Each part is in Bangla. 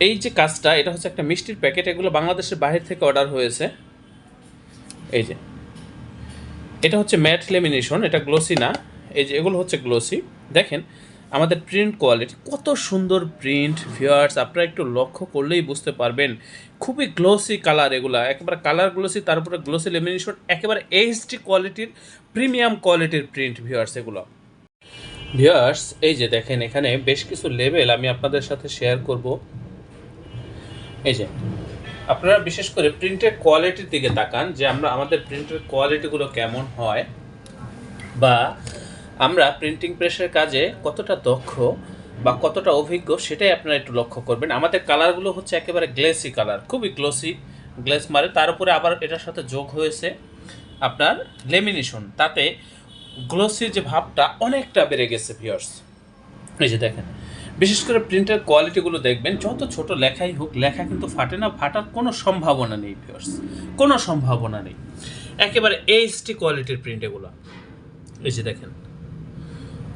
এই যে কাজটা, এটা হচ্ছে একটা মিষ্টির প্যাকেট, এগুলো বাংলাদেশের বাইরে থেকে অর্ডার হয়েছে। এই যে এটা হচ্ছে ম্যাট লেমিনেশন, এটা গ্লোসি না। এই যে এগুলো হচ্ছে গ্লোসি। দেখেন আমাদের প্রিন্ট কোয়ালিটি কত সুন্দর প্রিন্ট ভিউয়ার্স, আপনারা একটু লক্ষ্য করলেই বুঝতে পারবেন। খুবই গ্লোসি কালার, এগুলা একেবারে কালার গ্লোসি, তারপরে গ্লোসি লেমিনেশন, একেবারে এইচডি কোয়ালিটির প্রিমিয়াম কোয়ালিটির প্রিন্ট ভিউয়ার্স এগুলো। ভিউয়ার্স এই যে দেখেন, এখানে বেশ কিছু লেভেল আমি আপনাদের সাথে শেয়ার করব। এই যে আপনারা বিশেষ করে প্রিন্টের কোয়ালিটির দিকে তাকান, যে আমরা আমাদের প্রিন্টের কোয়ালিটিগুলো কেমন হয়, বা আমরা প্রিন্টিং প্রেসের কাজে কতটা দক্ষ বা কতটা অভিজ্ঞ, সেটাই আপনারা একটু লক্ষ্য করবেন। আমাদের কালারগুলো হচ্ছে একেবারে গ্লেসি কালার, খুবই গ্লোসি, গ্লেস মারে। তার উপরে আবার এটার সাথে যোগ হয়েছে আপনার লেমিনেশন, তাতে গ্লোসির যে ভাবটা অনেকটা বেড়ে গেছে ভিউয়ার্স। এই যে দেখেন, বিশেষ করে প্রিন্টের কোয়ালিটিগুলো দেখবেন, যত ছোট লেখাই হোক, লেখা কিন্তু ফাটে না, ফাটার কোনো সম্ভাবনা নেই ভিউয়ার্স, কোনো সম্ভাবনা নেই। একেবারে এইচডি কোয়ালিটির প্রিন্ট এগুলো। এই যে দেখেন,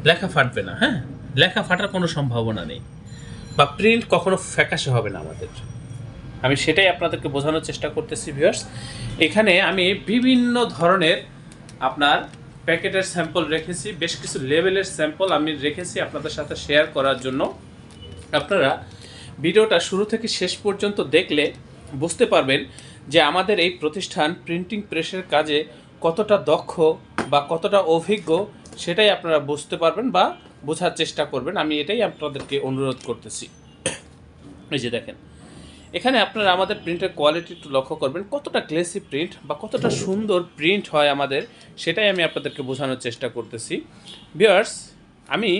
লেখা ফাটবে না, হ্যাঁ, লেখা ফাটার কোনো সম্ভাবনা নেই, বা প্রিন্ট কখনো ফ্যাকাশে হবে না আমাদের। আমি সেটাই আপনাদেরকে বোঝানোর চেষ্টা করতেছি ভিউয়ার্স। এখানে আমি বিভিন্ন ধরনের আপনার প্যাকেটের স্যাম্পল রেখেছি, বেশ কিছু লেভেলের স্যাম্পল আমি রেখেছি আপনাদের সাথে শেয়ার করার জন্য। আপনারা ভিডিওটা শুরু থেকে শেষ পর্যন্ত দেখলে বুঝতে পারবেন যে আমাদের এই প্রতিষ্ঠান প্রিন্টিং প্রেসের কাজে কতটা দক্ষ বা কতটা অভিজ্ঞ, সেটাই আপনারা বুঝতে পারবেন বা বোঝার চেষ্টা করবেন। আমি এটাই আপনাদেরকে অনুরোধ করতেছি। এই যে দেখেন, এখানে আপনারা আমাদের প্রিন্টের কোয়ালিটি একটু লক্ষ্য করবেন, কতটা গ্লেসি প্রিন্ট বা কতটা সুন্দর প্রিন্ট হয় আমাদের, সেটাই আমি আপনাদেরকে বোঝানোর চেষ্টা করতেছি ভিউয়ার্স। আমি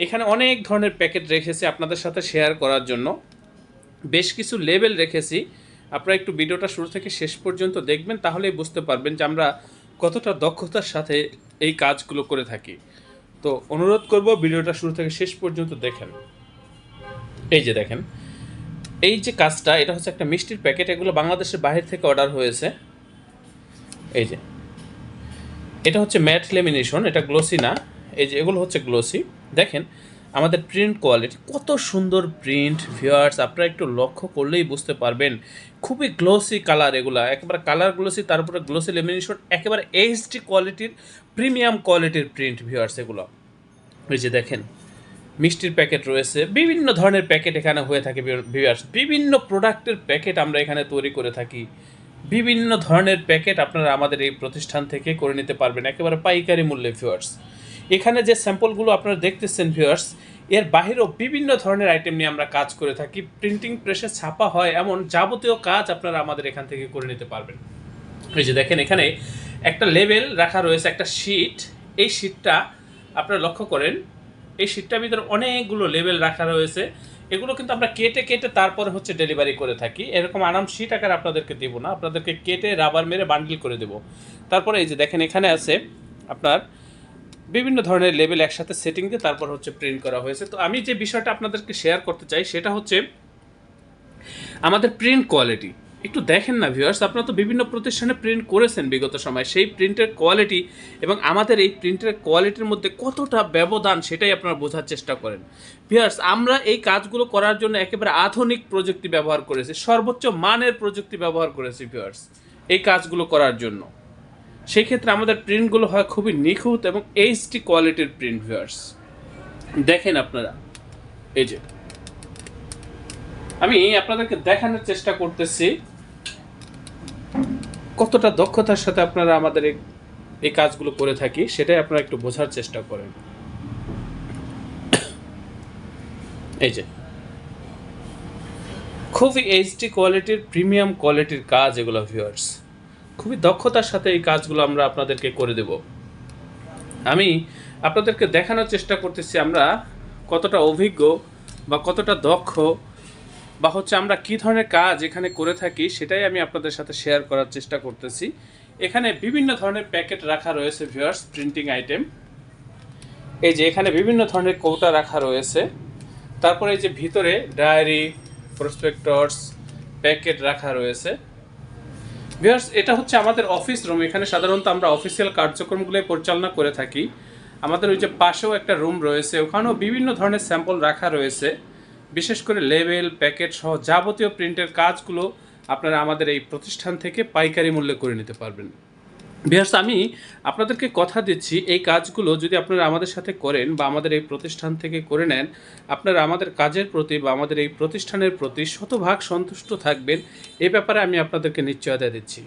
এখানে অনেক ধরনের প্যাকেট রেখেছি আপনাদের সাথে শেয়ার করার জন্য, বেশ কিছু লেবেল রেখেছি। আপনারা একটু ভিডিওটা শুরু থেকে শেষ পর্যন্ত দেখবেন, তাহলেই বুঝতে পারবেন যে আমরা কতটা দক্ষতার সাথে এই কাজগুলো করে থাকি। তো অনুরোধ করব ভিডিওটা শুরু থেকে শেষ পর্যন্ত দেখেন। এই যে দেখেন, এই যে কাজটা, এটা হচ্ছে একটা মিষ্টির প্যাকেট, এগুলো বাংলাদেশের বাইরে থেকে অর্ডার হয়েছে। এই যে এটা হচ্ছে ম্যাট লেমিনেশন, এটা গ্লোসি না। এই যে এগুলো হচ্ছে গ্লোসি। দেখেন আমাদের প্রিন্ট কোয়ালিটি কত সুন্দর প্রিন্ট ভিউয়ার্স, আপনারা একটু লক্ষ্য করলেই বুঝতে পারবেন। খুবই গ্লোসি কালার, এগুলা একেবারে কালার গ্লোসি, তারপরে গ্লোসি লেমিনেশন, একেবারে এইচডি কোয়ালিটির প্রিমিয়াম কোয়ালিটির প্রিন্ট ভিউয়ার্স এগুলো। এই যে দেখেন, মিষ্টির প্যাকেট রয়েছে, বিভিন্ন ধরনের প্যাকেট এখানে হয়ে থাকে ভিউয়ার্স, বিভিন্ন প্রোডাক্টের প্যাকেট আমরা এখানে তৈরি করে থাকি। বিভিন্ন ধরনের প্যাকেট আপনারা আমাদের এই প্রতিষ্ঠান থেকে করে নিতে পারবেন একেবারে পাইকারি মূল্যে ভিউয়ার্স। এখানে যে স্যাম্পলগুলো আপনারা দেখতেছেন ভিউয়ার্স, এর বাহিরেও বিভিন্ন ধরনের আইটেম নিয়ে আমরা কাজ করে থাকি। প্রিন্টিং প্রেসে ছাপা হয় এমন যাবতীয় কাজ আপনারা আমাদের এখান থেকে করে নিতে পারবেন। এই যে দেখেন, এখানে একটা লেবেল রাখা রয়েছে, একটা শিট। এই শিটটা আপনারা লক্ষ্য করেন, এই শিটটার ভিতরে অনেকগুলো লেবেল রাখা রয়েছে। এগুলো কিন্তু আমরা কেটে কেটে তারপরে হচ্ছে ডেলিভারি করে থাকি। এরকম আনাম শিট আকার আপনাদেরকে দেবো না, আপনাদেরকে কেটে রাবার মেরে বান্ডিল করে দেবো। তারপরে এই যে দেখেন, এখানে আছে আপনার বিভিন্ন ধরনের লেবেল একসাথে সেটিং দিয়ে তারপর হচ্ছে প্রিন্ট করা হয়েছে। তো আমি যে বিষয়টা আপনাদেরকে শেয়ার করতে চাই সেটা হচ্ছে আমাদের প্রিন্ট কোয়ালিটি। একটু দেখেন না ভিউয়ার্স, আপনারা তো বিভিন্ন প্রতিষ্ঠানে প্রিন্ট করেছেন বিগত সময়, সেই প্রিন্টের কোয়ালিটি এবং আমাদের এই প্রিন্টের কোয়ালিটির মধ্যে কতটা ব্যবধান, সেটাই আপনারা বোঝার চেষ্টা করেন ভিউয়ার্স। আমরা এই কাজগুলো করার জন্য একেবারে আধুনিক প্রযুক্তি ব্যবহার করেছি, সর্বোচ্চ মানের প্রযুক্তি ব্যবহার করেছি ভিউয়ার্স এই কাজগুলো করার জন্য। সেই ক্ষেত্রে আমাদের প্রিন্টগুলো হয় খুবই নিখুঁত এবং এইচডি কোয়ালিটির প্রিন্ট ভিউয়ার্স। দেখেন আপনারা, এই যে আমি আপনাদেরকে দেখানোর চেষ্টা করতেছি কতটা দক্ষতার সাথে আপনারা আমাদের এই কাজগুলো করে থাকি, সেটাই আপনারা একটু বোঝার চেষ্টা করেন। এই যে খুবই এইচডি কোয়ালিটির প্রিমিয়াম কোয়ালিটির কাজ এগুলো ভিউয়ার্স, খুবই দক্ষতার সাথে এই কাজগুলো আমরা আপনাদেরকে করে দেব। আমি আপনাদেরকে দেখানোর চেষ্টা করতেছি আমরা কতটা অভিজ্ঞ বা কতটা দক্ষ, বা হচ্ছে আমরা কী ধরনের কাজ এখানে করে থাকি, সেটাই আমি আপনাদের সাথে শেয়ার করার চেষ্টা করতেছি। এখানে বিভিন্ন ধরনের প্যাকেট রাখা রয়েছে ভিউয়ার্স, প্রিন্টিং আইটেম। এই যে এখানে বিভিন্ন ধরনের কৌটা রাখা রয়েছে, তারপরে এই যে ভিতরে ডায়েরি, প্রসপেক্টরস, প্যাকেট রাখা রয়েছে ভিউয়ার্স। এটা হচ্ছে আমাদের অফিস রুম, এখানে সাধারণত আমরা অফিসিয়াল কার্যক্রমগুলোই পরিচালনা করে থাকি। আমাদের ওই যে পাশেও একটা রুম রয়েছে, ওখানেও বিভিন্ন ধরনের স্যাম্পল রাখা রয়েছে। বিশেষ করে লেবেল, প্যাকেট সহ যাবতীয় প্রিন্টের কাজগুলো আপনারা আমাদের এই প্রতিষ্ঠান থেকে পাইকারি মূল্যে করে নিতে পারবেন। ভিউয়ার্স, আমি আপনাদেরকে কথা দিচ্ছি, এই কাজগুলো যদি আপনারা আমাদের সাথে করেন বা আমাদের এই প্রতিষ্ঠান থেকে করে নেন, আপনারা আমাদের কাজের প্রতি বা আমাদের এই প্রতিষ্ঠানের প্রতি শতভাগ সন্তুষ্ট থাকবেন, এ ব্যাপারে আমি আপনাদেরকে নিশ্চয়তা দিচ্ছি।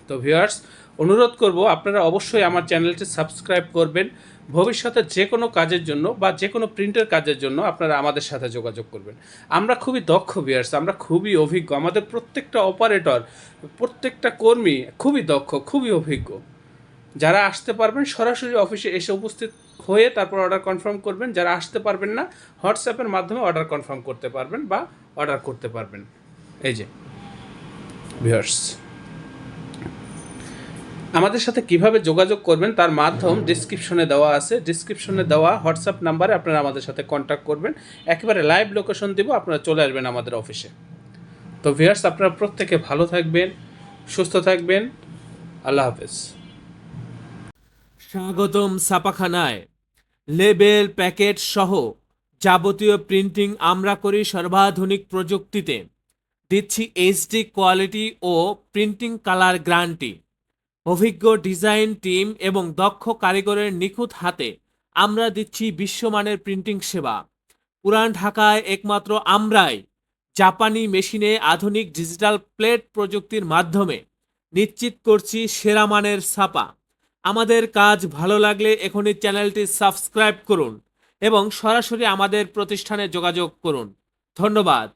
তো ভিউয়ার্স, অনুরোধ করব আপনারা অবশ্যই আমার চ্যানেলটি সাবস্ক্রাইব করবেন। ভবিষ্যতে যে কোনো কাজের জন্য বা যে কোনো প্রিন্টের কাজের জন্য আপনারা আমাদের সাথে যোগাযোগ করবেন। আমরা খুবই দক্ষ ভিউয়ার্স, আমরা খুবই অভিজ্ঞ, আমাদের প্রত্যেকটা অপারেটর, প্রত্যেকটা কর্মী খুবই দক্ষ, খুবই অভিজ্ঞ। যারা আসতে পারবেন সরাসরি অফিসে এসে উপস্থিত হয়ে তারপর অর্ডার কনফার্ম করবেন। যারা আসতে পারবেন না, হোয়াটসঅ্যাপের মাধ্যমে অর্ডার কনফার্ম করতে পারবেন বা অর্ডার করতে পারবেন। এই যে ভিউয়ার্স, আমাদের সাথে কিভাবে যোগাযোগ করবেন তার মাধ্যম ডিসক্রিপশনে দেওয়া আছে। ডিসক্রিপশনে দেওয়া হোয়াটসঅ্যাপ নাম্বারে আপনারা আমাদের সাথে কন্ট্যাক্ট করবেন। একেবারে লাইভ লোকেশন দিব, আপনারা চলে আসবেন আমাদের অফিসে। তো ভিউয়ার্স, আপনারা প্রত্যেকে ভালো থাকবেন, সুস্থ থাকবেন। আল্লাহ হাফেজ। স্বাগতম ছাপাখানায়। লেবেল, প্যাকেট সহ যাবতীয় প্রিন্টিং আমরা করি সর্বাধুনিক প্রযুক্তিতে। দিচ্ছি এইচডি কোয়ালিটি ও প্রিন্টিং কালার গ্যারান্টি। অভিজ্ঞ ডিজাইন টিম এবং দক্ষ কারিগরের নিখুঁত হাতে আমরা দিচ্ছি বিশ্বমানের প্রিন্টিং সেবা। পুরান ঢাকায় একমাত্র আমরাই জাপানি মেশিনে আধুনিক ডিজিটাল প্লেট প্রযুক্তির মাধ্যমে নিশ্চিত করছি সেরা মানের ছাপা। আমাদের কাজ ভালো লাগলে এখনই চ্যানেলটি সাবস্ক্রাইব করুন এবং সরাসরি আমাদের প্রতিষ্ঠানে যোগাযোগ করুন। ধন্যবাদ।